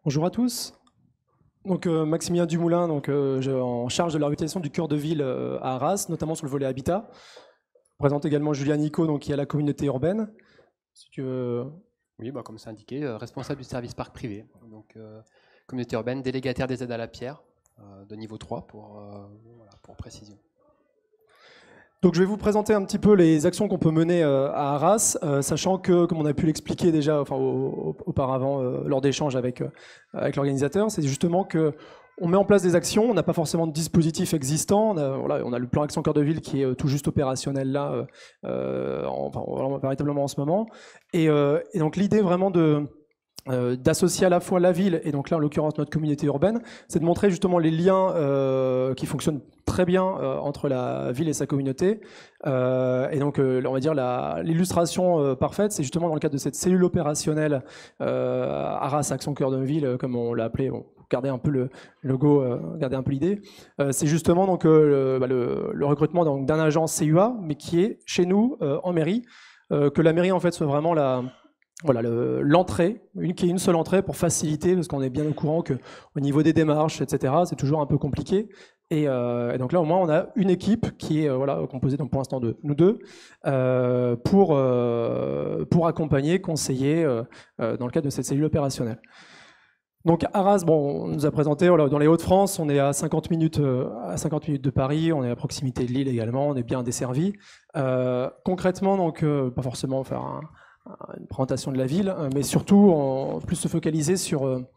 Bonjour à tous. Donc, Maximilien Dumoulin, en charge de la revitalisation du cœur de ville à Arras, notamment sur le volet habitat. Je présente également Julien Nico, qui est à la communauté urbaine. Si tu veux... Oui, comme c'est indiqué, responsable du service parc privé. Donc, communauté urbaine, délégataire des aides à la pierre de niveau 3 pour précision. Donc, je vais vous présenter un petit peu les actions qu'on peut mener à Arras, sachant que, comme on a pu l'expliquer déjà auparavant lors d'échanges avec l'organisateur, c'est justement que on met en place des actions, on n'a pas forcément de dispositif existant, on a le plan Action Cœur de Ville qui est tout juste opérationnel là, véritablement en ce moment. Et donc l'idée vraiment d'associer à la fois la ville et donc là en l'occurrence notre communauté urbaine, c'est de montrer justement les liens qui fonctionnent très bien entre la ville et sa communauté. Et donc on va dire l'illustration parfaite, c'est justement dans le cadre de cette cellule opérationnelle Arras Action Cœur de Ville, comme on l'a appelé. Gardez un peu le logo, gardez un peu l'idée. C'est justement donc le recrutement d'un agent CUA, mais qui est chez nous en mairie, que la mairie en fait soit vraiment l'entrée, qui est une seule entrée pour faciliter, parce qu'on est bien au courant qu'au niveau des démarches, etc., c'est toujours un peu compliqué. Et donc là, au moins, on a une équipe qui est composée donc, pour l'instant de nous deux pour accompagner, conseiller dans le cadre de cette cellule opérationnelle. Donc Arras, on nous a présenté dans les Hauts-de-France, on est à 50 minutes de Paris, on est à proximité de Lille également, on est bien desservi. Concrètement, donc pas forcément faire une présentation de la ville, mais surtout plus se focaliser sur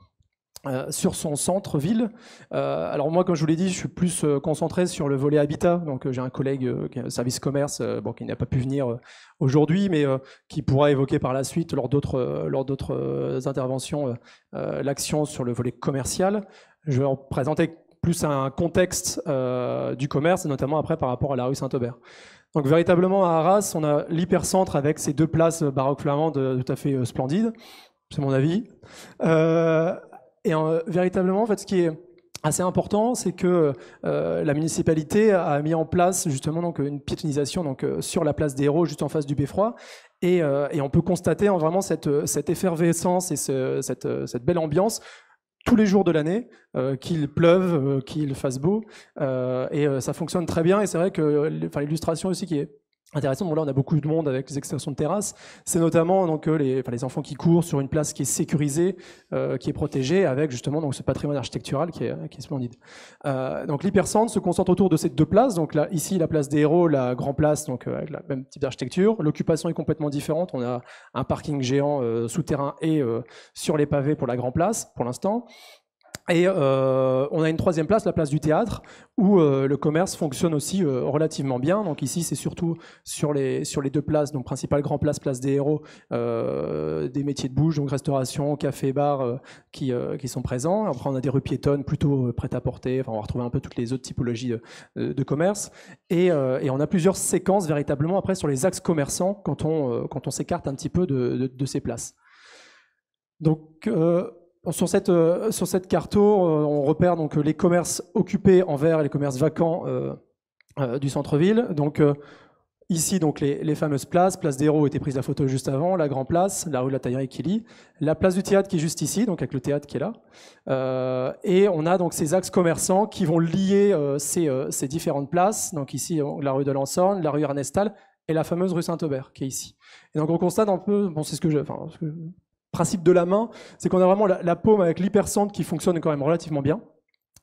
son centre-ville. Alors moi, comme je vous l'ai dit, je suis plus concentré sur le volet habitat. Donc j'ai un collègue qui est service commerce, qui n'a pas pu venir aujourd'hui, mais qui pourra évoquer par la suite, lors d'autres interventions, l'action sur le volet commercial. Je vais en présenter plus un contexte du commerce, et notamment après par rapport à la rue Saint-Aubert. Donc véritablement à Arras, on a l'hypercentre avec ses deux places baroques flamandes tout à fait splendides, c'est mon avis. Et véritablement, en fait, ce qui est assez important, c'est que la municipalité a mis en place justement donc, une piétonisation sur la place des Héros, juste en face du Beffroi. Et on peut constater vraiment cette effervescence et cette belle ambiance tous les jours de l'année, qu'il pleuve, qu'il fasse beau. Et ça fonctionne très bien. Et c'est vrai que l'illustration aussi qui est intéressant. Bon, là, on a beaucoup de monde avec les extensions de terrasse. C'est notamment donc, les enfants qui courent sur une place qui est sécurisée, qui est protégée, avec justement donc, ce patrimoine architectural qui est splendide. Donc l'hypercentre se concentre autour de ces deux places. Donc là, ici, la place des Héros, la Grand Place, donc avec le même type d'architecture. L'occupation est complètement différente. On a un parking géant souterrain et sur les pavés pour la Grand Place, pour l'instant. Et on a une troisième place, la place du théâtre, où le commerce fonctionne aussi relativement bien. Donc ici, c'est surtout sur les deux places, donc principale Grand Place, place des Héros, des métiers de bouche, donc restauration, café, bar, qui sont présents. Après, on a des rues piétonnes plutôt prêt-à-porter. Enfin, on va retrouver un peu toutes les autres typologies de commerce. Et on a plusieurs séquences véritablement après sur les axes commerçants quand on s'écarte un petit peu de ces places. Donc sur cette carte, on repère donc les commerces occupés en vert et les commerces vacants du centre-ville. Donc ici, donc les fameuses places. Place des Héros était prise la photo juste avant, la Grand Place, la rue de la Taillerie qui lie, la place du théâtre qui est juste ici, donc avec le théâtre qui est là. Et on a donc ces axes commerçants qui vont lier ces différentes places. Donc ici, la rue de Lansorne, la rue Ernestal et la fameuse rue Saint-Aubert qui est ici. Et donc on constate un peu, c'est ce que principe de la main, c'est qu'on a vraiment la paume avec l'hypercentre qui fonctionne quand même relativement bien.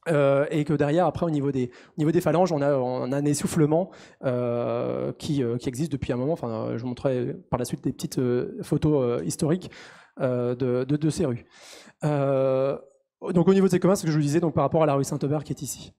Et que derrière, après, au niveau des phalanges, on a un essoufflement qui existe depuis un moment. Enfin, je vous montrerai par la suite des petites photos historiques de ces rues. Donc au niveau de ces commerces, ce que je vous disais, donc, par rapport à la rue Saint-Aubert qui est ici.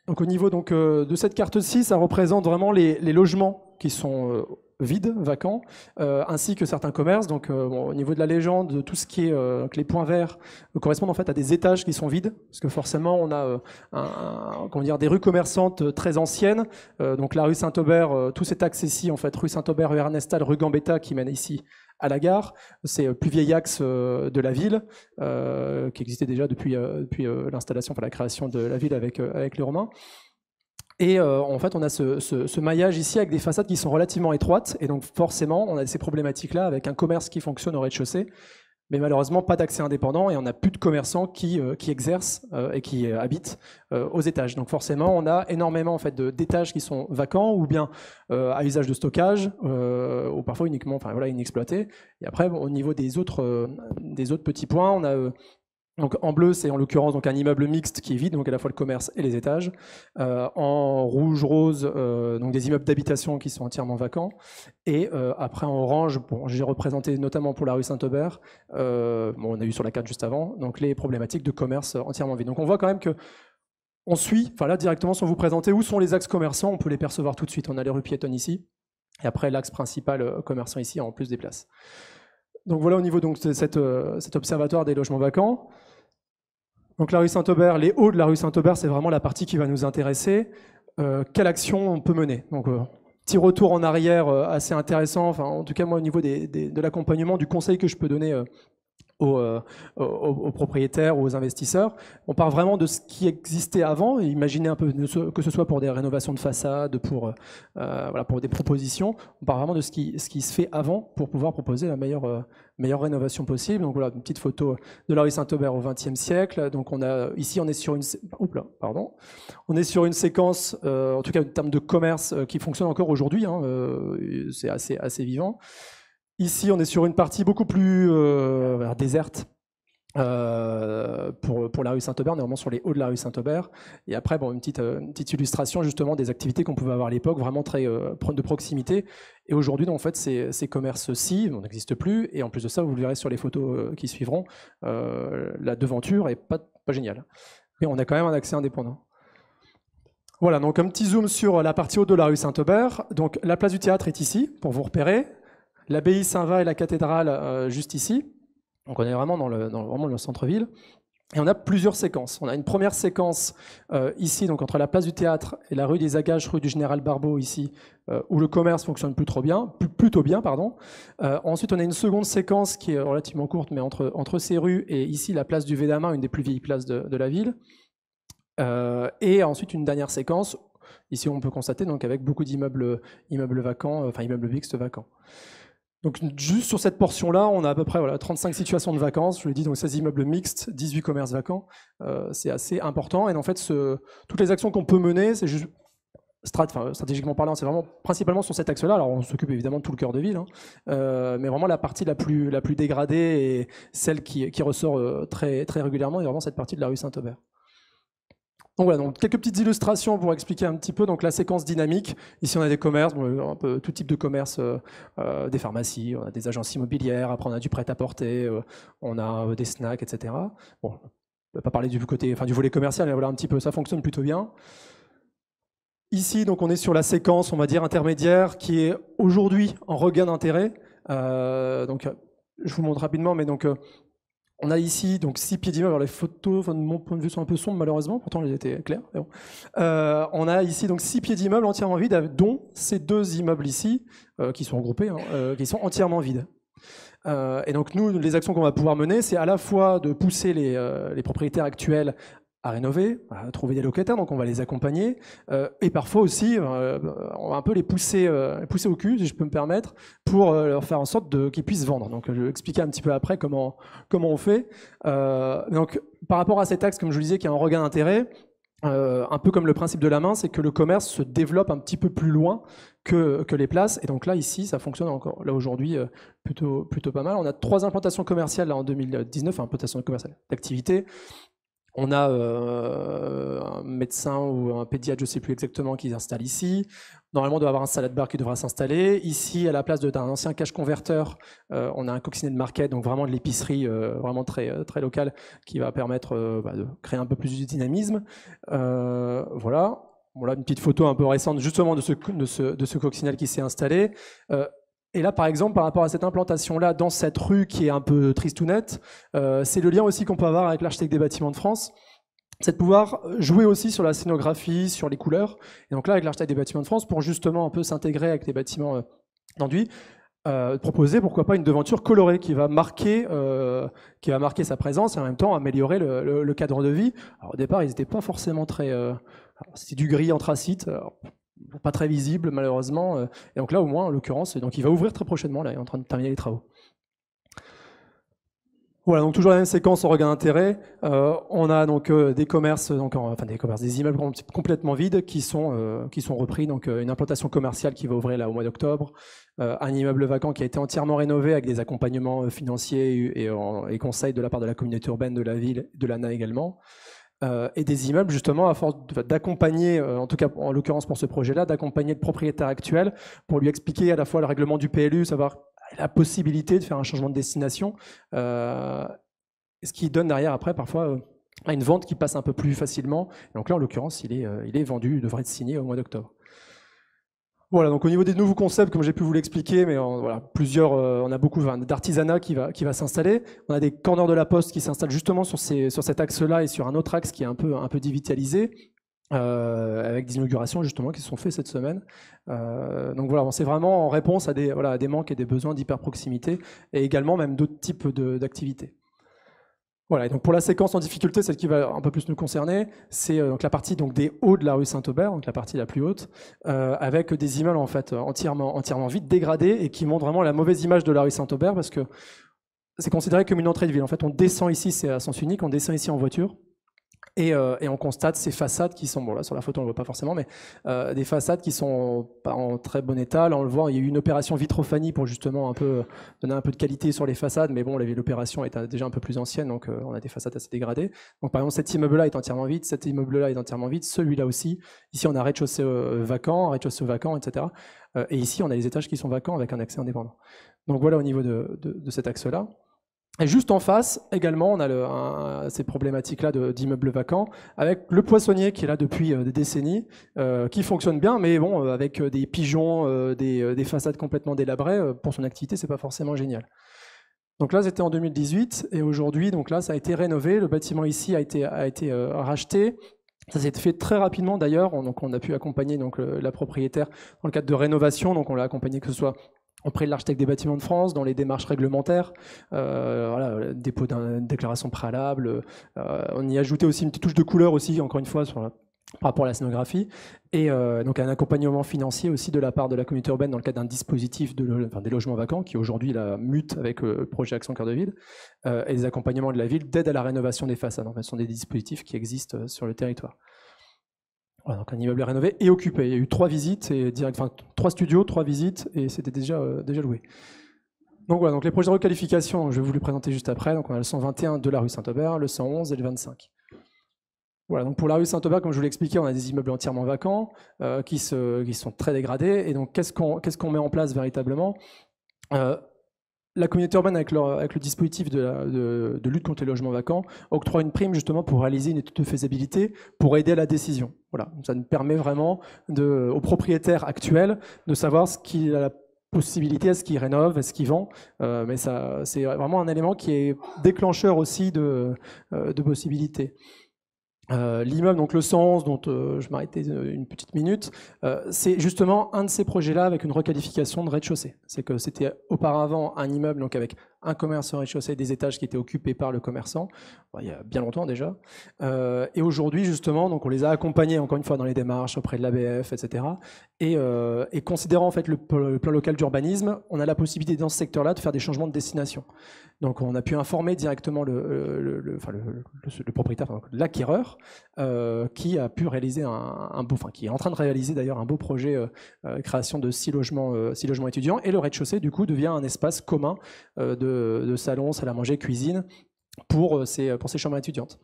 Donc au niveau de cette carte-ci, ça représente vraiment les logements qui sont vides, vacants, ainsi que certains commerces. Donc au niveau de la légende, tout ce qui est que les points verts correspondent en fait à des étages qui sont vides, parce que forcément on a des rues commerçantes très anciennes. Donc la rue Saint-Aubert, tout cet axe ici, en fait, rue Saint-Aubert, rue Ernestal, rue Gambetta qui mène ici à la gare. C'est le plus vieil axe de la ville, qui existait déjà depuis l'installation, enfin la création de la ville avec les Romains. Et en fait, on a ce maillage ici avec des façades qui sont relativement étroites, et donc forcément, on a ces problématiques-là avec un commerce qui fonctionne au rez-de-chaussée, mais malheureusement pas d'accès indépendant et on n'a plus de commerçants qui exercent et qui habitent aux étages. Donc forcément, on a énormément en fait d'étages qui sont vacants ou bien à usage de stockage ou parfois uniquement, enfin voilà, inexploités. Et après, bon, au niveau des autres petits points, on a donc en bleu, c'est en l'occurrence donc un immeuble mixte qui est vide, donc à la fois le commerce et les étages. En rouge-rose, donc des immeubles d'habitation qui sont entièrement vacants. Et après en orange, bon, j'ai représenté notamment pour la rue Saint-Aubert, bon, on a eu sur la carte juste avant, donc les problématiques de commerce entièrement vides. Donc on voit quand même que on suit, enfin là directement sans vous présenter, où sont les axes commerçants, on peut les percevoir tout de suite. On a les rues piétonnes ici, et après l'axe principal commerçant ici en plus des places. Donc voilà au niveau donc, de cet observatoire des logements vacants. Donc la rue Saint-Aubert, les hauts de la rue Saint-Aubert, c'est vraiment la partie qui va nous intéresser. Quelle action on peut mener? Donc petit retour en arrière assez intéressant, enfin, en tout cas moi au niveau de l'accompagnement, du conseil que je peux donner aux propriétaires ou aux investisseurs. On part vraiment de ce qui existait avant, et imaginez un peu, que ce soit pour des rénovations de façade, pour des propositions, on part vraiment de ce qui se fait avant pour pouvoir proposer la meilleure rénovation possible. Donc voilà, une petite photo de la rue Saint-Aubert au XXe siècle. Donc ici on est sur on est sur une séquence, en tout cas en termes de commerce, qui fonctionne encore aujourd'hui. C'est assez vivant. Ici, on est sur une partie beaucoup plus déserte pour la rue Saint-Aubert. On est vraiment sur les hauts de la rue Saint-Aubert. Et après, bon, une petite illustration justement des activités qu'on pouvait avoir à l'époque, vraiment très de proximité. Et aujourd'hui, en fait, ces commerces-ci n'existent plus. Et en plus de ça, vous le verrez sur les photos qui suivront, la devanture est pas géniale. Mais on a quand même un accès indépendant. Voilà, donc un petit zoom sur la partie haute de la rue Saint-Aubert. Donc la place du théâtre est ici, pour vous repérer. L'abbaye Saint-Va et la cathédrale juste ici. Donc on est vraiment dans le centre-ville. Et on a plusieurs séquences. On a une première séquence ici, donc entre la place du théâtre et la rue des Agages, rue du Général Barbeau ici, où le commerce fonctionne plutôt bien. Ensuite, on a une seconde séquence qui est relativement courte, mais entre ces rues et ici la place du Védamin, une des plus vieilles places de la ville. Et ensuite une dernière séquence. Ici, on peut constater donc avec beaucoup d'immeubles vacants, enfin immeubles mixtes vacants. Donc juste sur cette portion-là, on a à peu près 35 situations de vacances. Je l'ai dit, donc 16 immeubles mixtes, 18 commerces vacants. C'est assez important. Et en fait, toutes les actions qu'on peut mener, c'est juste stratégiquement parlant, c'est vraiment principalement sur cet axe-là. Alors on s'occupe évidemment de tout le cœur de ville, mais vraiment la partie la plus dégradée et celle qui ressort très, très régulièrement est vraiment cette partie de la rue Saint-Aubert. Donc voilà, donc quelques petites illustrations pour expliquer un petit peu donc la séquence dynamique. Ici on a des commerces, un peu tout type de commerce, des pharmacies, on a des agences immobilières, après on a du prêt-à-porter, on a des snacks, etc. Bon, on ne va pas parler du volet commercial, mais voilà un petit peu, ça fonctionne plutôt bien. Ici donc on est sur la séquence, on va dire intermédiaire, qui est aujourd'hui en regain d'intérêt. Donc je vous montre rapidement, mais donc on a ici donc 6 pieds d'immeuble. Alors les photos, de mon point de vue, sont un peu sombres malheureusement. Pourtant, elles étaient claires. Bon. On a ici donc 6 pieds d'immeuble entièrement vides, dont ces 2 immeubles ici qui sont regroupés, qui sont entièrement vides. Et donc nous, les actions qu'on va pouvoir mener, c'est à la fois de pousser les propriétaires actuels à rénover, à trouver des locataires, donc on va les accompagner, et parfois aussi, on va un peu les pousser au cul, si je peux me permettre, pour leur faire en sorte qu'ils puissent vendre. Donc je vais expliquer un petit peu après comment on fait. Donc par rapport à cet axe, comme je vous disais, qui a un regain d'intérêt, un peu comme le principe de la main, c'est que le commerce se développe un petit peu plus loin que les places. Et donc là, ici, ça fonctionne encore. Là, aujourd'hui, plutôt pas mal. On a 3 implantations commerciales là, en 2019, implantations commerciales d'activité. On a un médecin ou un pédiatre, je ne sais plus exactement, qui s'installe ici. Normalement, on doit avoir un salade bar qui devra s'installer. Ici, à la place d'un ancien cash converteur, on a un coccinet de market, donc vraiment de l'épicerie vraiment très, très locale, qui va permettre de créer un peu plus de dynamisme. Voilà. Voilà une petite photo un peu récente justement de ce coccinelle qui s'est installé. Et là, par exemple, par rapport à cette implantation-là, dans cette rue qui est un peu tristounette, c'est le lien aussi qu'on peut avoir avec l'architecte des bâtiments de France, c'est de pouvoir jouer aussi sur la scénographie, sur les couleurs. Et donc là, avec l'architecte des bâtiments de France, pour justement un peu s'intégrer avec les bâtiments d'enduit, proposer, pourquoi pas, une devanture colorée qui va marquer sa présence et en même temps améliorer le cadre de vie. Alors, au départ, ils n'étaient pas forcément très... c'était du gris anthracite. Alors, pas très visible malheureusement, et donc là au moins en l'occurrence, donc il va ouvrir très prochainement, là il est en train de terminer les travaux. Voilà, donc toujours la même séquence en regain d'intérêt. On a donc des commerces, des immeubles complètement vides qui sont repris. Donc une implantation commerciale qui va ouvrir là au mois d'octobre, un immeuble vacant qui a été entièrement rénové avec des accompagnements financiers et conseils de la part de la communauté urbaine de la ville, de l'ANA également. Et des immeubles justement à force d'accompagner, en tout cas en l'occurrence pour ce projet-là, d'accompagner le propriétaire actuel pour lui expliquer à la fois le règlement du PLU, savoir la possibilité de faire un changement de destination, ce qui donne derrière après parfois à une vente qui passe un peu plus facilement. Et donc là, en l'occurrence, il est vendu, il devrait être signé au mois d'octobre. Voilà, donc au niveau des nouveaux concepts, comme j'ai pu vous l'expliquer, mais voilà, on a beaucoup d'artisanat qui va s'installer. On a des corners de la Poste qui s'installent justement sur cet axe-là et sur un autre axe qui est un peu dévitalisé. Avec des inaugurations justement qui se sont faites cette semaine. Donc voilà, c'est vraiment en réponse à des manques et des besoins d'hyper-proximité et également même d'autres types d'activités. Voilà, et donc pour la séquence en difficulté, celle qui va un peu plus nous concerner, c'est donc la partie donc des hauts de la rue Saint-Aubert, donc la partie la plus haute, avec des immeubles en fait entièrement vides, dégradés et qui montrent vraiment la mauvaise image de la rue Saint-Aubert parce que c'est considéré comme une entrée de ville. En fait, on descend ici, c'est à sens unique, on descend ici en voiture. Et on constate ces façades qui sont, bon là sur la photo on ne le voit pas forcément, mais des façades qui sont pas en très bon état. Là on le voit, il y a eu une opération vitrophanie pour justement donner un peu de qualité sur les façades, mais bon l'opération est déjà un peu plus ancienne, donc on a des façades assez dégradées. Donc par exemple cet immeuble-là est entièrement vide, cet immeuble-là est entièrement vide, celui-là aussi. Ici on a rez-de-chaussée vacant, etc. Et ici on a les étages qui sont vacants avec un accès indépendant. Donc voilà au niveau de cet axe-là. Et juste en face, également, on a ces problématiques-là d'immeubles vacants, avec le poissonnier qui est là depuis des décennies, qui fonctionne bien, mais bon, avec des pigeons, des façades complètement délabrées, pour son activité, c'est pas forcément génial. Donc là, c'était en 2018, et aujourd'hui, donc là, ça a été rénové. Le bâtiment ici a été racheté. Ça s'est fait très rapidement d'ailleurs. Donc on a pu accompagner donc la propriétaire dans le cadre de rénovation. Donc on l'a accompagné que ce soit auprès de l'architecte des bâtiments de France, dans les démarches réglementaires, dépôt d'une déclaration préalable. On y a ajouté aussi une petite touche de couleur aussi, encore une fois, par rapport à la scénographie. Et donc un accompagnement financier aussi de la part de la communauté urbaine dans le cadre d'un dispositif des logements vacants qui aujourd'hui la mute avec le projet Action Cœur de Ville, et des accompagnements de la ville d'aide à la rénovation des façades. En fait, ce sont des dispositifs qui existent sur le territoire. Voilà, donc un immeuble rénové et occupé. Il y a eu 3 visites, 3 studios, 3 visites, et c'était déjà loué. Donc voilà, donc les projets de requalification, je vais vous les présenter juste après. Donc on a le 121 de la rue Saint-Aubert, le 111 et le 25. Voilà, donc pour la rue Saint-Aubert, comme je vous l'ai expliqué, on a des immeubles entièrement vacants qui sont très dégradés. Et donc qu'est-ce qu'on met en place véritablement ? La communauté urbaine, avec le dispositif de lutte contre les logements vacants, octroie une prime justement pour réaliser une étude de faisabilité, pour aider à la décision. Voilà, ça nous permet vraiment aux propriétaires actuels de savoir ce qu'il a la possibilité, est-ce qu'il rénove, est-ce qu'il vend. Mais ça, c'est vraiment un élément qui est déclencheur aussi de possibilités. L'immeuble, donc le 111, dont je m'arrêtais une petite minute, c'est justement un de ces projets-là avec une requalification de rez-de-chaussée. C'est que c'était auparavant un immeuble donc avec un commerce au rez-de-chaussée, des étages qui étaient occupés par le commerçant, il y a bien longtemps déjà. Et aujourd'hui, justement, donc on les a accompagnés encore une fois dans les démarches auprès de l'ABF, etc. Et considérant en fait le plan local d'urbanisme, on a la possibilité dans ce secteur-là de faire des changements de destination. Donc on a pu informer directement le propriétaire, l'acquéreur, qui a pu réaliser qui est en train de réaliser d'ailleurs un beau projet création de 6 logements étudiants, et le rez-de-chaussée du coup devient un espace commun de salon, salle à manger, cuisine pour ces chambres étudiantes.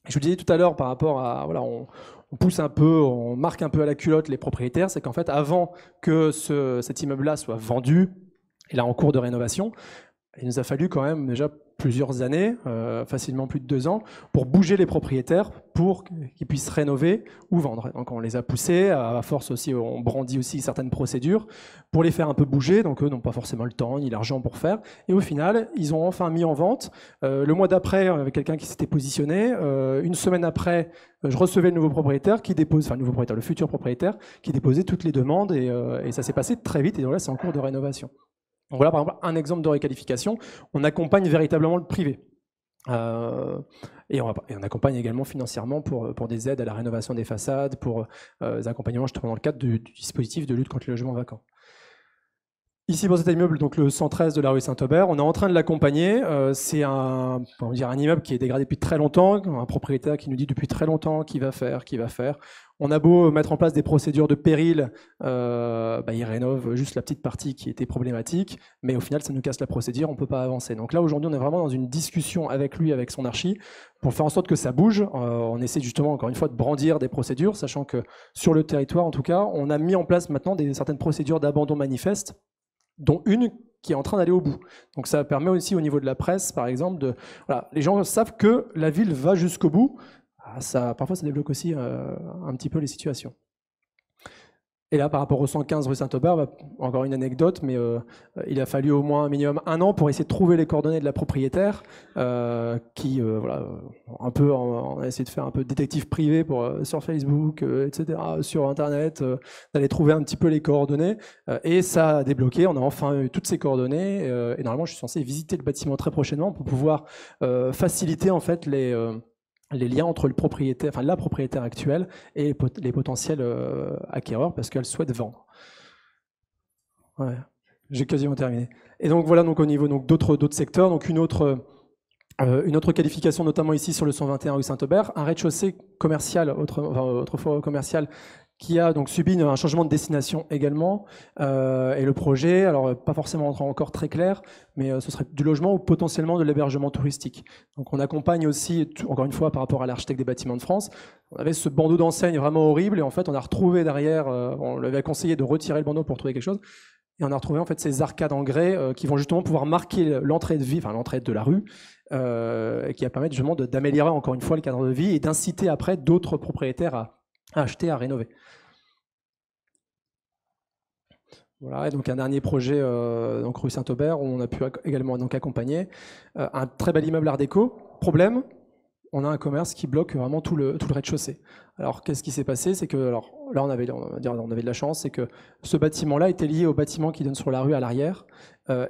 Je vous disais tout à l'heure par rapport à on pousse un peu, on marque un peu à la culotte les propriétaires, c'est qu'en fait avant que cet immeuble-là soit vendu et là en cours de rénovation, il nous a fallu quand même déjà plusieurs années, facilement plus de 2 ans, pour bouger les propriétaires pour qu'ils puissent rénover ou vendre. Donc on les a poussés, à force aussi, on brandit aussi certaines procédures pour les faire un peu bouger, donc eux n'ont pas forcément le temps ni l'argent pour faire. Et au final, ils ont enfin mis en vente. Le mois d'après, avec quelqu'un qui s'était positionné, une semaine après, je recevais le nouveau propriétaire qui dépose, le futur propriétaire, qui déposait toutes les demandes, et ça s'est passé très vite, et donc là c'est en cours de rénovation. Donc voilà par exemple un exemple de requalification. On accompagne véritablement le privé. Et on accompagne également financièrement pour des aides à la rénovation des façades, pour des accompagnements justement dans le cadre du dispositif de lutte contre les logements vacants. Ici, pour cet immeuble, donc le 113 de la rue Saint-Aubert, on est en train de l'accompagner. C'est un immeuble qui est dégradé depuis très longtemps, un propriétaire qui nous dit depuis très longtemps qu'il va faire. On a beau mettre en place des procédures de péril, il rénove juste la petite partie qui était problématique, mais au final, ça nous casse la procédure, on ne peut pas avancer. Donc là, aujourd'hui, on est vraiment dans une discussion avec lui, avec son archi, pour faire en sorte que ça bouge. On essaie justement, encore une fois, de brandir des procédures, sachant que sur le territoire, en tout cas, on a mis en place maintenant certaines procédures d'abandon manifeste, dont une qui est en train d'aller au bout. Donc ça permet aussi au niveau de la presse, par exemple, les gens savent que la ville va jusqu'au bout. Parfois, ça débloque aussi un petit peu les situations. Et là, par rapport au 115 rue Saint-Aubert, encore une anecdote, mais il a fallu au moins un minimum 1 an pour essayer de trouver les coordonnées de la propriétaire, on a essayé de faire un peu de détective privé sur Facebook, etc., sur Internet, d'aller trouver un petit peu les coordonnées, et ça a débloqué, on a enfin eu toutes ces coordonnées, et normalement, je suis censé visiter le bâtiment très prochainement pour pouvoir faciliter en fait les liens entre la propriétaire actuelle et les potentiels acquéreurs parce qu'elle souhaite vendre. Ouais, j'ai quasiment terminé. Et donc voilà, donc au niveau d'autres secteurs, donc une autre qualification, notamment ici sur le 121 rue Saint-Aubert, un rez-de-chaussée commercial, autrefois commercial, qui a donc subi un changement de destination également. Et le projet, alors pas forcément encore très clair, mais ce serait du logement ou potentiellement de l'hébergement touristique. Donc on accompagne aussi, encore une fois, par rapport à l'architecte des bâtiments de France, on avait ce bandeau d'enseigne vraiment horrible, et en fait on a retrouvé derrière, on lui avait conseillé de retirer le bandeau pour trouver quelque chose, et on a retrouvé en fait ces arcades en grès qui vont justement pouvoir marquer l'entrée de la rue, et qui va permettre justement d'améliorer encore une fois le cadre de vie et d'inciter après d'autres propriétaires à acheter, à rénover. Voilà, et donc un dernier projet donc rue Saint-Aubert où on a pu également donc accompagner un très bel immeuble art déco. Problème, on a un commerce qui bloque vraiment tout le rez-de-chaussée. Alors qu'est-ce qui s'est passé? C'est que là on avait de la chance, c'est que ce bâtiment-là était lié au bâtiment qui donne sur la rue à l'arrière,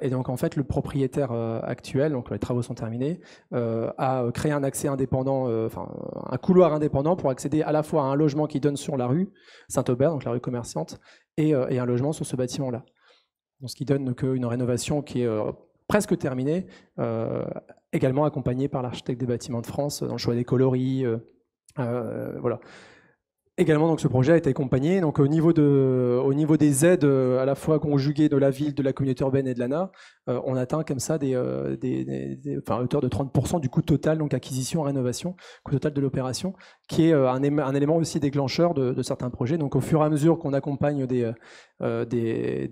et donc en fait le propriétaire actuel, donc les travaux sont terminés, a créé un accès indépendant, un couloir indépendant pour accéder à la fois à un logement qui donne sur la rue Saint-Aubert, donc la rue commerçante, et un logement sur ce bâtiment-là. Donc, ce qui donne une rénovation qui est presque terminée, également accompagnée par l'architecte des bâtiments de France dans le choix des coloris. Voilà. Également, donc, ce projet a été accompagné. Donc, au niveau des aides, à la fois conjuguées de la ville, de la communauté urbaine et de l'ANA, on atteint comme ça à hauteur de 30% du coût total, donc acquisition, rénovation, coût total de l'opération, qui est un élément aussi déclencheur de certains projets. Donc, au fur et à mesure qu'on accompagne des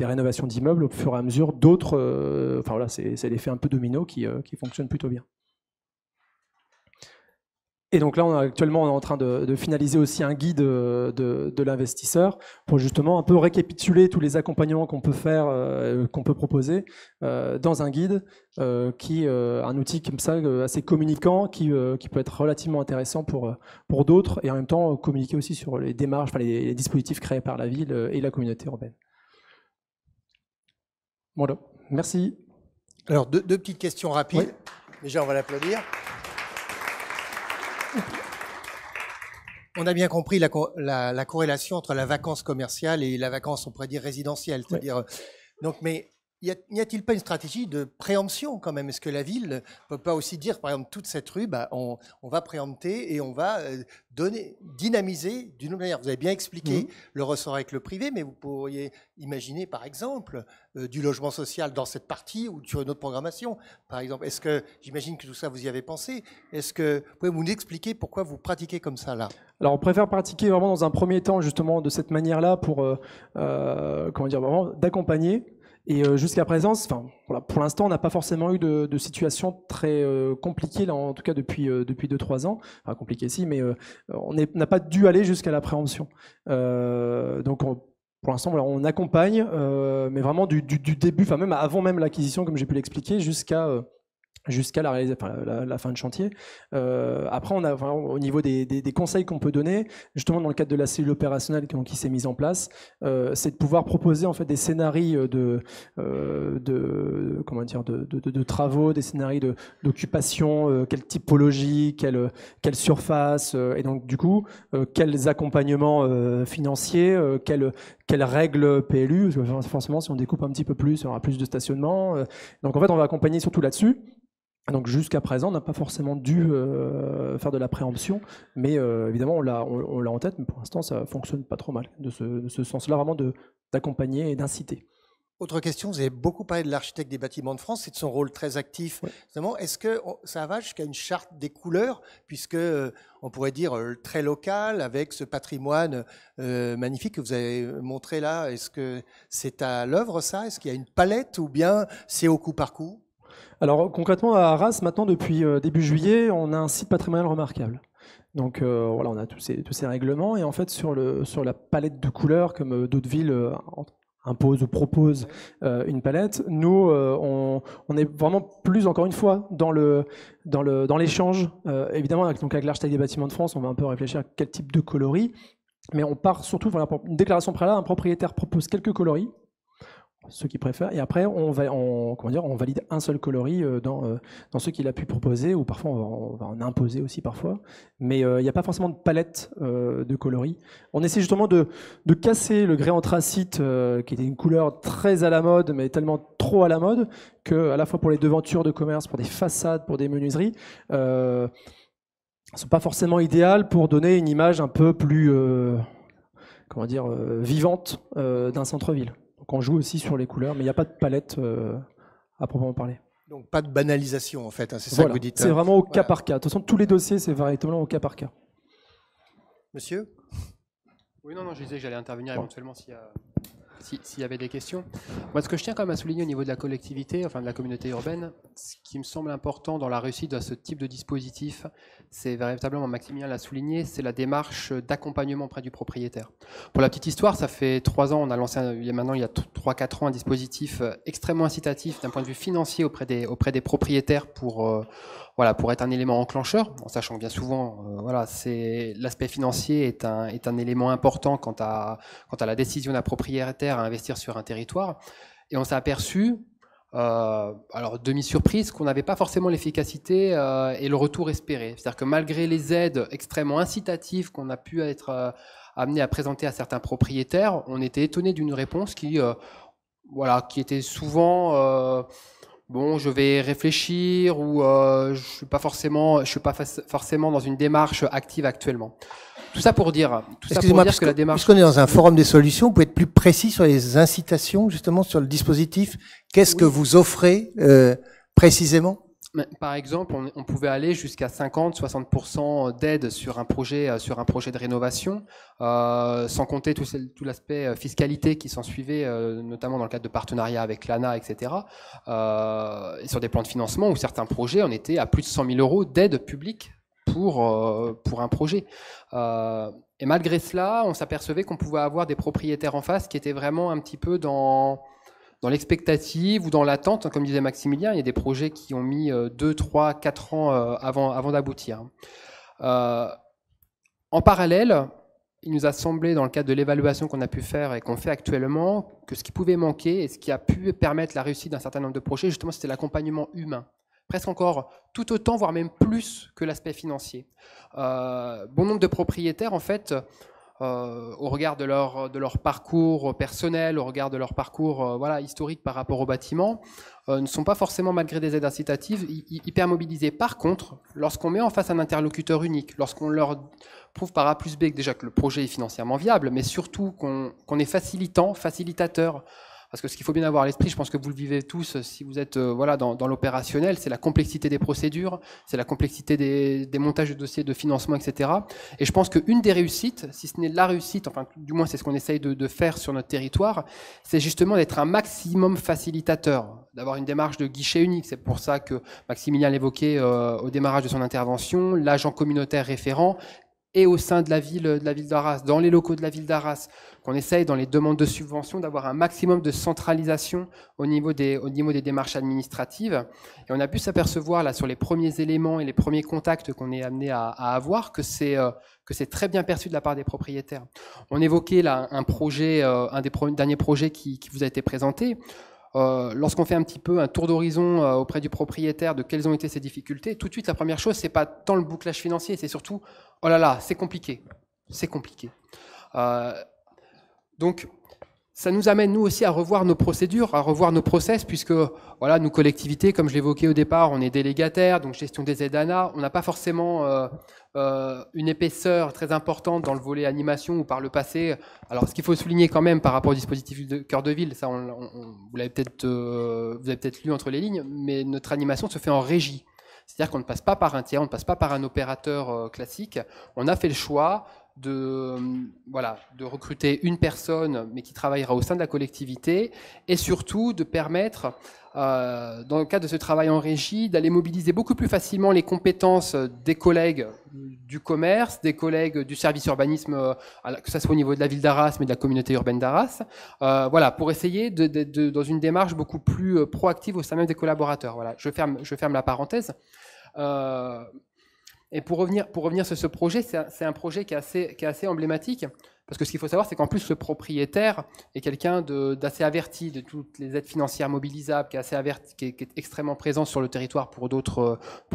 rénovations d'immeubles, au fur et à mesure d'autres, c'est l'effet un peu domino qui fonctionne plutôt bien. Et donc là, actuellement, on est en train de finaliser aussi un guide de l'investisseur pour justement un peu récapituler tous les accompagnements qu'on peut faire, qu'on peut proposer dans un guide un outil comme ça assez communicant qui peut être relativement intéressant pour d'autres et en même temps communiquer aussi sur les démarches, les dispositifs créés par la ville et la communauté urbaine. Voilà, merci. Alors deux petites questions rapides. Oui. Déjà, on va l'applaudir. On a bien compris la corrélation entre la vacance commerciale et la vacance, on pourrait dire, résidentielle. C'est-à-dire, donc, mais n'y a-t-il pas une stratégie de préemption quand même? Est-ce que la ville ne peut pas aussi dire, par exemple, toute cette rue, on va préempter et on va dynamiser d'une manière? Vous avez bien expliqué le ressort avec le privé, mais vous pourriez imaginer, par exemple, du logement social dans cette partie ou sur une autre programmation, par exemple. Est-ce que, j'imagine que tout ça, vous y avez pensé. Est-ce que vous pouvez nous expliquer pourquoi vous pratiquez comme ça là? Alors, on préfère pratiquer vraiment dans un premier temps, justement, de cette manière-là pour, vraiment d'accompagner. Et jusqu'à présent, pour l'instant, on n'a pas forcément eu de situation très compliquée, là, en tout cas depuis 2-3 ans. Enfin, compliquée si, mais on n'a pas dû aller jusqu'à la préemption. Donc, pour l'instant, on accompagne, mais vraiment du début, même avant même l'acquisition, comme j'ai pu l'expliquer, jusqu'à jusqu'à la fin de chantier. Après, au niveau des conseils qu'on peut donner, justement dans le cadre de la cellule opérationnelle qui s'est mise en place, c'est de pouvoir proposer en fait des scénarios de travaux, des scénarios d'occupation, quelle typologie, quelle surface, et donc du coup, quels accompagnements financiers, quelles règles PLU, parce que forcément si on découpe un petit peu plus, il y aura plus de stationnement. Donc en fait, on va accompagner surtout là-dessus. Donc jusqu'à présent, on n'a pas forcément dû faire de la préemption, mais évidemment, on l'a en tête, mais pour l'instant, ça fonctionne pas trop mal, de ce sens-là, vraiment d'accompagner et d'inciter. Autre question, vous avez beaucoup parlé de l'architecte des bâtiments de France, c'est de son rôle très actif. Ouais. Est-ce que ça va jusqu'à une charte des couleurs, puisque on pourrait dire très local, avec ce patrimoine magnifique que vous avez montré là, est-ce que c'est à l'œuvre ça? Est-ce qu'il y a une palette ou bien c'est au coup par coup? Alors concrètement à Arras, maintenant depuis début juillet, on a un site patrimonial remarquable. Donc voilà, on a tous ces règlements, et en fait sur la palette de couleurs, comme d'autres villes imposent ou proposent une palette, nous on est vraiment plus, encore une fois, dans l'échange. Évidemment avec l'architecte des bâtiments de France, on va un peu réfléchir à quel type de coloris, mais on part surtout pour une déclaration préalable. Un propriétaire propose quelques coloris, ceux qui préfèrent, et après on valide un seul coloris dans ceux qu'il a pu proposer, ou parfois on va en imposer aussi parfois, mais il n'y a pas forcément de palette de coloris. On essaie justement de casser le grès anthracite, qui était une couleur très à la mode, mais tellement trop à la mode, que à la fois pour les devantures de commerce, pour des façades, pour des menuiseries, ne sont pas forcément idéales pour donner une image un peu plus vivante d'un centre-ville. Donc on joue aussi sur les couleurs, mais il n'y a pas de palette à proprement parler. Donc pas de banalisation en fait, hein, c'est ça que vous dites. C'est vraiment au cas par cas. De toute façon, tous les dossiers, c'est véritablement au cas par cas. Monsieur ? Oui, non, je disais que j'allais intervenir éventuellement s'il y avait des questions. Moi, ce que je tiens quand même à souligner au niveau de la collectivité, enfin de la communauté urbaine, ce qui me semble important dans la réussite de ce type de dispositif, c'est véritablement, Maximilien l'a souligné, c'est la démarche d'accompagnement auprès du propriétaire. Pour la petite histoire, ça fait 3 ans, on a lancé il y a 3-4 ans un dispositif extrêmement incitatif d'un point de vue financier auprès des propriétaires pour être un élément enclencheur, en sachant que bien souvent, l'aspect financier est un élément important quant à la décision d'un propriétaire à investir sur un territoire. Et on s'est aperçu, alors demi-surprise, qu'on n'avait pas forcément l'efficacité et le retour espéré. C'est-à-dire que malgré les aides extrêmement incitatives qu'on a pu être amené à présenter à certains propriétaires, on était étonné d'une réponse qui était souvent... bon, je vais réfléchir, ou je suis pas forcément dans une démarche active actuellement. Tout ça pour dire que la démarche... Puisqu'on est dans un forum des solutions, vous pouvez être plus précis sur les incitations, justement, sur le dispositif. Qu'est-ce que vous offrez précisément ? Par exemple, on pouvait aller jusqu'à 50-60% d'aide sur un projet de rénovation, sans compter tout l'aspect fiscalité qui s'en suivait, notamment dans le cadre de partenariats avec l'ANA, etc. Et sur des plans de financement où certains projets, on était à plus de 100 000 € d'aide publique pour un projet. Et malgré cela, on s'apercevait qu'on pouvait avoir des propriétaires en face qui étaient vraiment un petit peu dans l'expectative ou dans l'attente. Comme disait Maximilien, il y a des projets qui ont mis 2, 3, 4 ans avant d'aboutir. En parallèle, il nous a semblé, dans le cadre de l'évaluation qu'on a pu faire et qu'on fait actuellement, que ce qui pouvait manquer et ce qui a pu permettre la réussite d'un certain nombre de projets, justement, c'était l'accompagnement humain. Presque encore tout autant, voire même plus que l'aspect financier. Bon nombre de propriétaires, en fait, au regard de leur parcours personnel, au regard de leur parcours historique par rapport au bâtiment, ne sont pas forcément, malgré des aides incitatives, hyper mobilisés. Par contre, lorsqu'on met en face un interlocuteur unique, lorsqu'on leur prouve par A plus B déjà que le projet est financièrement viable, mais surtout qu'on est facilitateur, parce que ce qu'il faut bien avoir à l'esprit, je pense que vous le vivez tous si vous êtes dans l'opérationnel, c'est la complexité des procédures, c'est la complexité des montages de dossiers de financement, etc. Et je pense qu'une des réussites, si ce n'est la réussite, enfin du moins c'est ce qu'on essaye de faire sur notre territoire, c'est justement d'être un maximum facilitateur, d'avoir une démarche de guichet unique. C'est pour ça que Maximilien l'évoquait au démarrage de son intervention, l'agent communautaire référent et au sein de la ville d'Arras, dans les locaux de la ville d'Arras, qu'on essaye dans les demandes de subventions d'avoir un maximum de centralisation au niveau des démarches administratives. Et on a pu s'apercevoir là sur les premiers éléments et les premiers contacts qu'on est amené à avoir que c'est très bien perçu de la part des propriétaires. On évoquait là un projet, un des derniers projets qui vous a été présenté. Lorsqu'on fait un petit peu un tour d'horizon auprès du propriétaire de quelles ont été ses difficultés, tout de suite la première chose, c'est pas tant le bouclage financier, c'est surtout oh là là, c'est compliqué, c'est compliqué. Donc ça nous amène nous aussi à revoir nos procédures, à revoir nos process, puisque voilà, nous collectivités, comme je l'évoquais au départ, on est délégataire, donc gestion des aides ANA, on n'a pas forcément une épaisseur très importante dans le volet animation ou par le passé. Alors ce qu'il faut souligner quand même par rapport au dispositif de cœur de ville, ça vous l'avez peut-être lu entre les lignes, mais notre animation se fait en régie. C'est-à-dire qu'on ne passe pas par un tiers, on ne passe pas par un opérateur classique. On a fait le choix de recruter une personne, mais qui travaillera au sein de la collectivité, et surtout de permettre, dans le cadre de ce travail en régie, d'aller mobiliser beaucoup plus facilement les compétences des collègues du commerce, des collègues du service urbanisme, que ce soit au niveau de la ville d'Arras, mais de la communauté urbaine d'Arras, pour essayer dans une démarche beaucoup plus proactive au sein même des collaborateurs. Voilà, je ferme la parenthèse. Et pour revenir sur ce projet, c'est un projet qui est assez emblématique, parce que ce qu'il faut savoir, c'est qu'en plus, le propriétaire est quelqu'un d'assez averti de toutes les aides financières mobilisables, qui est extrêmement présent sur le territoire pour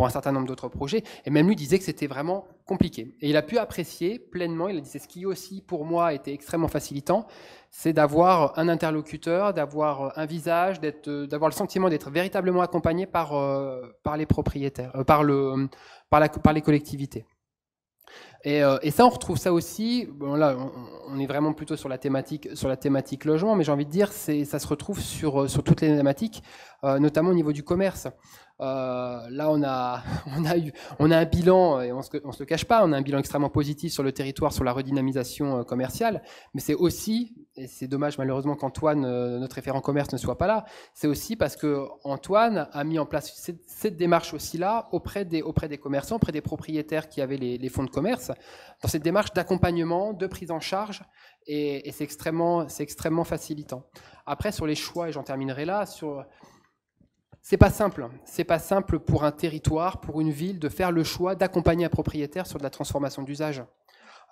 un certain nombre d'autres projets, et même lui disait que c'était vraiment compliqué. Et il a pu apprécier pleinement, il a dit, c'est ce qui aussi, pour moi, était extrêmement facilitant, c'est d'avoir un interlocuteur, d'avoir un visage, d'avoir le sentiment d'être véritablement accompagné par les propriétaires, par les collectivités. Et ça, on retrouve ça aussi. Bon, là, on est vraiment plutôt sur la thématique logement, mais j'ai envie de dire, ça se retrouve sur toutes les thématiques, notamment au niveau du commerce. Là, on a un bilan, et on se le cache pas, on a un bilan extrêmement positif sur le territoire, sur la redynamisation commerciale, mais c'est aussi, et c'est dommage malheureusement qu'Antoine, notre référent commerce, ne soit pas là, c'est aussi parce que Antoine a mis en place cette démarche aussi là auprès des commerçants, auprès des propriétaires qui avaient les fonds de commerce, dans cette démarche d'accompagnement, de prise en charge, et c'est extrêmement facilitant. Après, sur les choix, et j'en terminerai là, c'est pas simple pour un territoire, pour une ville, de faire le choix d'accompagner un propriétaire sur de la transformation d'usage.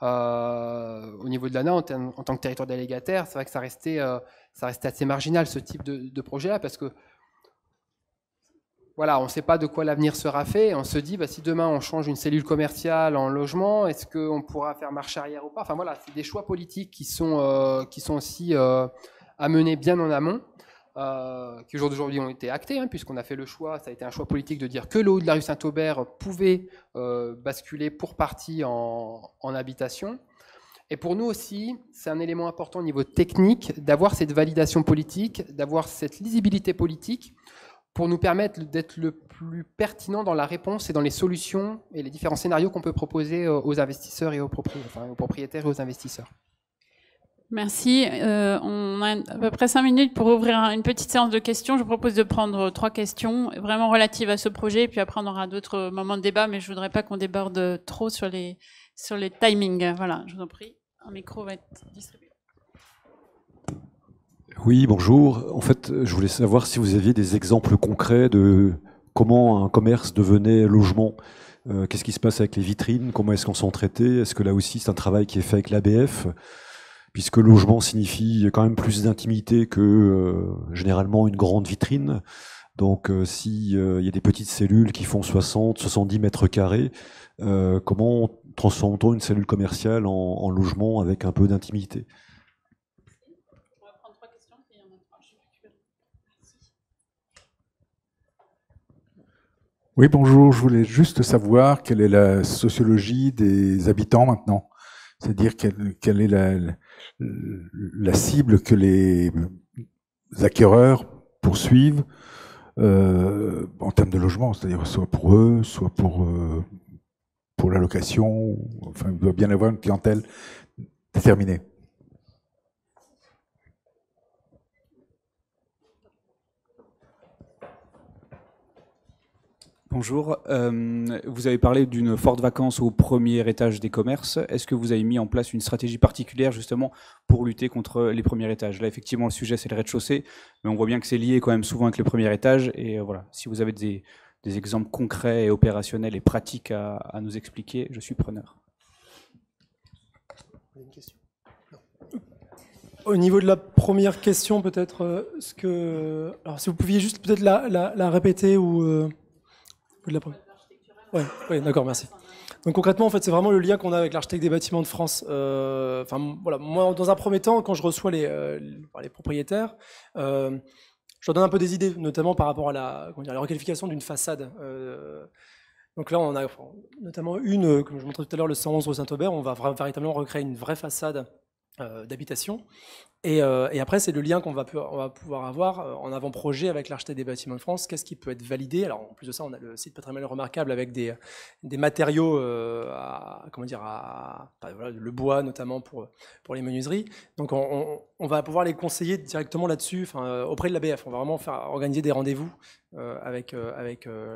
Au niveau de l'ANA, en tant que territoire délégataire, c'est vrai que ça restait assez marginal, ce type de projet-là, parce que voilà, on ne sait pas de quoi l'avenir sera fait. On se dit, si demain on change une cellule commerciale en logement, est-ce qu'on pourra faire marche arrière ou pas? Enfin voilà, c'est des choix politiques qui sont aussi à mener bien en amont. Qui au jour d'aujourd'hui ont été actés, puisqu'on a fait le choix, ça a été un choix politique de dire que le haut de la rue Saint-Aubert pouvait basculer pour partie en habitation. Et pour nous aussi, c'est un élément important au niveau technique d'avoir cette validation politique, d'avoir cette lisibilité politique pour nous permettre d'être le plus pertinent dans la réponse et dans les solutions et les différents scénarios qu'on peut proposer aux investisseurs et aux propriétaires et aux investisseurs. Merci. On a à peu près 5 minutes pour ouvrir une petite séance de questions. Je vous propose de prendre 3 questions vraiment relatives à ce projet. Puis après, on aura d'autres moments de débat, mais je ne voudrais pas qu'on déborde trop sur les timings. Voilà, je vous en prie. Un micro va être distribué. Oui, bonjour. En fait, je voulais savoir si vous aviez des exemples concrets de comment un commerce devenait logement. Qu'est-ce qui se passe avec les vitrines? Comment est-ce qu'on s'en traitait? Est-ce que là aussi, c'est un travail qui est fait avec l'ABF? Puisque logement signifie quand même plus d'intimité que généralement une grande vitrine. Donc s'il y a des petites cellules qui font 60, 70 mètres carrés, comment transforme-t-on une cellule commerciale en logement avec un peu d'intimité? On va prendre 3 questions, puis il y en a 3. Oui, bonjour. Je voulais juste savoir quelle est la sociologie des habitants maintenant. C'est-à-dire quelle est la cible que les acquéreurs poursuivent en termes de logement, c'est-à-dire soit pour eux, soit pour la location. Enfin, il doit bien avoir une clientèle déterminée. Bonjour. Vous avez parlé d'une forte vacance au premier étage des commerces. Est-ce que vous avez mis en place une stratégie particulière justement pour lutter contre les premiers étages? Là, effectivement, le sujet, c'est le rez-de-chaussée, mais on voit bien que c'est lié quand même souvent avec le premier étage. Et voilà, si vous avez des exemples concrets et opérationnels et pratiques à nous expliquer, je suis preneur. Une question. Au niveau de la première question, peut-être, alors si vous pouviez juste peut-être la répéter ou de la première. Oui, d'accord, merci. Donc concrètement, en fait, c'est vraiment le lien qu'on a avec l'architecte des bâtiments de France. Voilà, moi, dans un premier temps, quand je reçois les propriétaires, je leur donne un peu des idées, notamment par rapport à la requalification d'une façade. Donc là, on a notamment une, comme je montrais tout à l'heure, le 111 rue Saint-Aubert, on va véritablement recréer une vraie façade d'habitation. Et après, c'est le lien on va pouvoir avoir en avant-projet avec l'architecte des bâtiments de France. Qu'est-ce qui peut être validé? Alors, en plus de ça, on a le site patrimonial remarquable avec des matériaux, voilà, le bois notamment pour les menuiseries. Donc, on va pouvoir les conseiller directement là-dessus, auprès de l'ABF. On va vraiment organiser des rendez-vous avec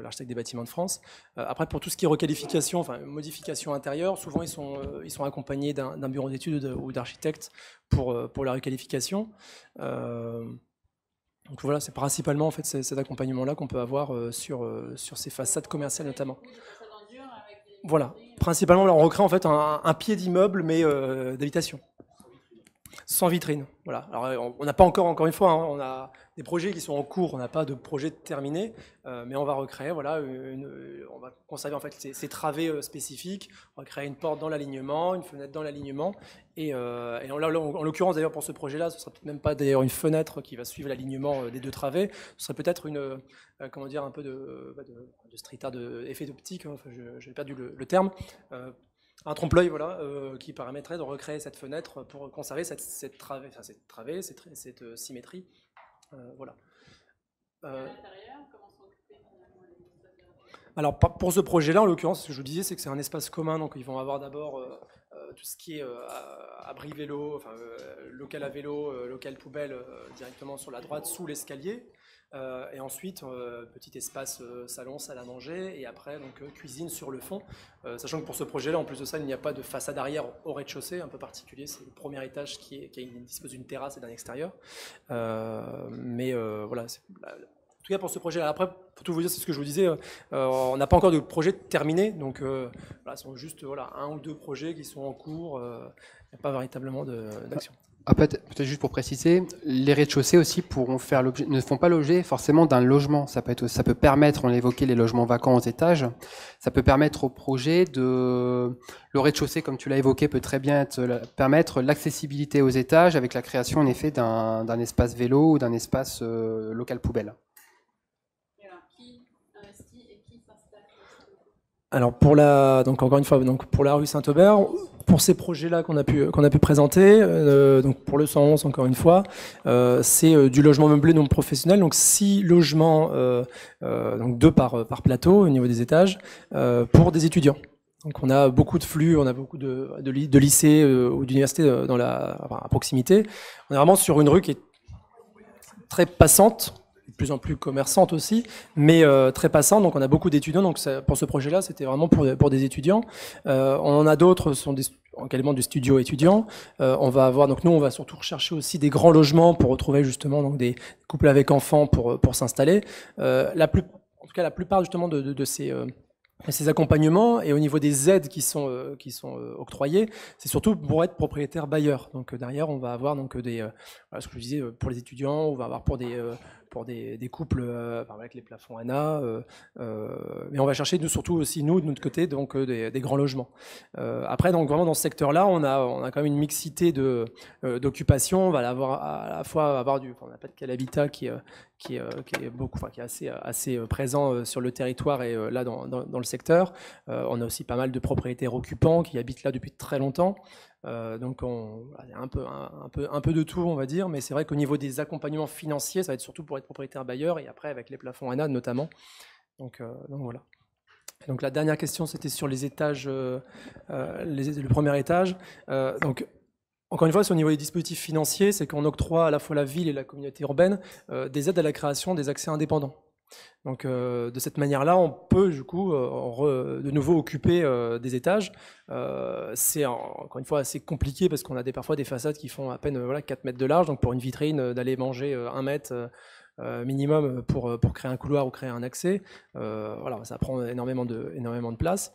l'architecte des bâtiments de France. Après, pour tout ce qui est requalification, modification intérieure, souvent ils sont accompagnés d'un bureau d'études ou d'architectes pour la requalification. Donc voilà, c'est principalement en fait cet accompagnement-là qu'on peut avoir sur ces façades commerciales notamment. Voilà, principalement là, on recrée en fait un pied d'immeuble mais d'habitation, sans vitrine. Voilà. Alors on n'a pas encore une fois, on a des projets qui sont en cours, on n'a pas de projet terminé, mais on va recréer, voilà, on va conserver en fait ces travées spécifiques, on va créer une porte dans l'alignement, une fenêtre dans l'alignement, et là, en l'occurrence d'ailleurs pour ce projet-là, ce ne sera peut-être même pas d'ailleurs une fenêtre qui va suivre l'alignement des deux travées, ce serait peut-être un peu de street art, d'effet d'optique, enfin, j'ai perdu le terme. Un trompe-l'œil, voilà, qui permettrait de recréer cette fenêtre pour conserver cette travée, cette symétrie. Voilà. Alors, pour ce projet-là, en l'occurrence, ce que je vous disais, c'est que c'est un espace commun, donc ils vont avoir d'abord tout ce qui est abri vélo, local à vélo, local poubelle directement sur la droite, sous l'escalier. Et ensuite, petit espace salon, salle à manger, et après donc cuisine sur le fond. Sachant que pour ce projet-là, en plus de ça, il n'y a pas de façade arrière au rez-de-chaussée, un peu particulier. C'est le premier étage qui dispose d'une terrasse et d'un extérieur. Mais voilà. En tout cas pour ce projet-là. Après, pour tout vous dire, c'est ce que je vous disais, on n'a pas encore de projet terminé, donc voilà, ce sont juste un ou deux projets qui sont en cours. Il n'y a pas véritablement d'action. Peut-être juste pour préciser, les rez-de-chaussée aussi ne font pas l'objet forcément d'un logement. Ça peut permettre, on l'évoquait, les logements vacants aux étages. Ça peut permettre au projet le rez-de-chaussée, comme tu l'as évoqué, peut très bien permettre l'accessibilité aux étages avec la création en effet d'un espace vélo ou d'un espace local poubelle. Alors donc encore une fois, pour la rue Saint-Aubert, pour ces projets-là qu'on a pu présenter, donc pour le 111 encore une fois, c'est du logement meublé non professionnel, donc 6 logements, donc 2 par plateau au niveau des étages, pour des étudiants. Donc on a beaucoup de flux, on a beaucoup de lycées ou d'universités à proximité. On est vraiment sur une rue qui est très passante, de plus en plus commerçante aussi, mais très passante. Donc on a beaucoup d'étudiants. Donc pour ce projet-là, c'était vraiment pour des étudiants. On en a d'autres, sont également du studio étudiant. On va avoir, donc nous, on va surtout rechercher aussi des grands logements pour retrouver justement donc des couples avec enfants pour s'installer. En tout cas, la plupart justement de ces accompagnements, et au niveau des aides qui sont octroyées, c'est surtout pour être propriétaire bailleur. Donc derrière, on va avoir donc ce que je disais pour les étudiants, on va avoir pour des couples avec les plafonds ANA, mais on va chercher surtout aussi nous de notre côté donc des grands logements. Après donc vraiment dans ce secteur-là, on a quand même une mixité d'occupation. On va à la fois avoir on n'a pas de Cal Habitat qui est assez présent sur le territoire et là dans le secteur. On a aussi pas mal de propriétaires occupants qui habitent là depuis très longtemps. Donc il y a un peu de tout, on va dire, mais c'est vrai qu'au niveau des accompagnements financiers, ça va être surtout pour être propriétaire bailleur et après avec les plafonds ANA notamment. Donc voilà. Donc la dernière question, c'était sur les étages, le premier étage. Donc encore une fois, c'est au niveau des dispositifs financiers, c'est qu'on octroie à la fois la ville et la communauté urbaine des aides à la création des accès indépendants. Donc de cette manière-là, on peut du coup de nouveau occuper des étages. C'est encore une fois assez compliqué parce qu'on a parfois des façades qui font à peine 4 mètres de large. Donc pour une vitrine, d'aller manger 1 mètre minimum pour créer un couloir ou créer un accès, voilà, ça prend énormément de place.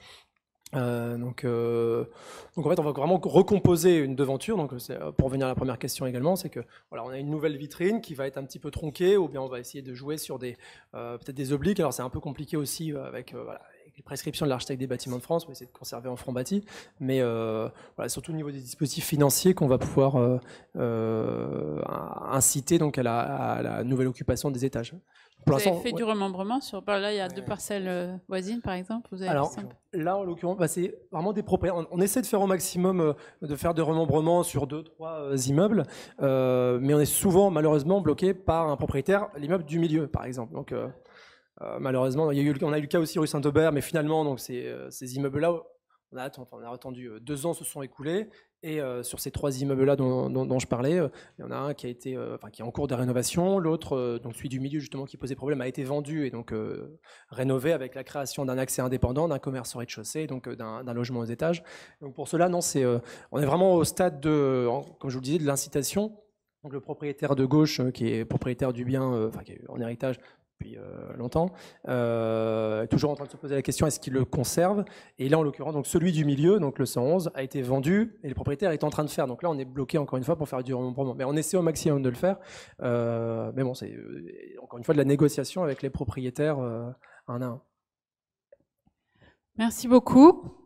Donc en fait on va vraiment recomposer une devanture. Donc pour revenir à la première question également, c'est que voilà, on a une nouvelle vitrine qui va être un petit peu tronquée, ou bien on va essayer de jouer sur peut-être des obliques. Alors c'est un peu compliqué aussi avec les prescriptions de l'architecte des bâtiments de France, on va essayer de conserver en franc bâti, mais voilà, surtout au niveau des dispositifs financiers qu'on va pouvoir inciter donc à la nouvelle occupation des étages. Vous avez fait du remembrement là, il y a 2 parcelles voisines, par exemple. Alors là, en l'occurrence, c'est vraiment des propriétaires. On essaie de faire au maximum de faire de remembrement sur 2-3 immeubles, mais on est souvent, malheureusement, bloqué par un propriétaire, l'immeuble du milieu, par exemple. Donc malheureusement, on a eu le cas aussi rue Saint-Aubert, mais finalement, donc ces immeubles-là, on a attendu 2 ans se sont écoulés, et sur ces 3 immeubles-là dont je parlais, il y en a un qui qui est en cours de rénovation, l'autre, donc celui du milieu justement qui posait problème, a été vendu et donc rénové avec la création d'un accès indépendant, d'un commerce au rez-de-chaussée, donc d'un logement aux étages. Donc pour cela, non, on est vraiment au stade comme je vous le disais, de l'incitation. Donc le propriétaire de gauche, qui est propriétaire du bien, qui est en héritage depuis longtemps, toujours en train de se poser la question est-ce qu'il le conserve, et là en l'occurrence donc celui du milieu, donc le 111, a été vendu et le propriétaire est en train de faire, donc là on est bloqué encore une fois pour faire du remembrement, mais on essaie au maximum de le faire, mais bon c'est encore une fois de la négociation avec les propriétaires un à un. Merci beaucoup.